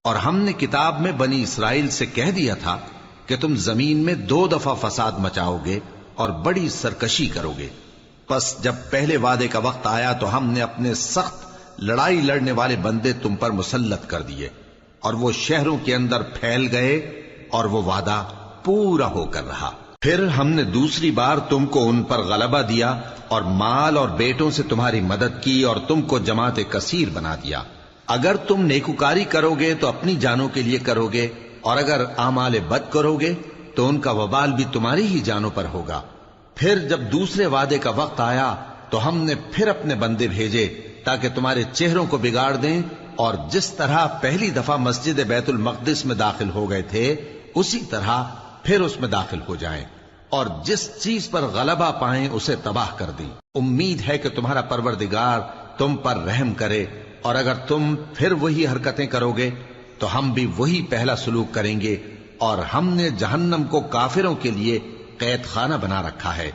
اور ہم نے کتاب میں بنی اسرائیل سے کہہ دیا تھا کہ تم زمین میں 2 دفعہ فساد مچاؤ گے اور بڑی سرکشی کرو گے. پس جب پہلے وعدے کا وقت آیا تو ہم نے اپنے سخت لڑائی لڑنے والے بندے تم پر مسلط کر دیے اور وہ شہروں کے اندر پھیل گئے اور وہ وعدہ پورا ہو کر رہا. پھر ہم نے دوسری بار تم کو ان پر غلبہ دیا اور مال اور بیٹوں سے تمہاری مدد کی اور تم کو جماعت کثیر بنا دیا. اگر تم نیکوکاری کرو گے تو اپنی جانوں کے لیے کرو گے اور اگر اعمال بد کرو گے تو ان کا وبال بھی تمہاری ہی جانوں پر ہوگا. پھر جب دوسرے وعدے کا وقت آیا تو ہم نے پھر اپنے بندے بھیجے تاکہ تمہارے چہروں کو بگاڑ دیں اور جس طرح پہلی دفعہ مسجد بیت المقدس میں داخل ہو گئے تھے اسی طرح پھر اس میں داخل ہو جائیں اور جس چیز پر غلبہ پائیں اسے تباہ کر دیں. امید ہے کہ تمہارا پروردگار تم پر رحم کرے اور اگر تم پھر وہی حرکتیں کرو گے تو ہم بھی وہی پہلا سلوک کریں گے اور ہم نے جہنم کو کافروں کے لیے قید خانہ بنا رکھا ہے.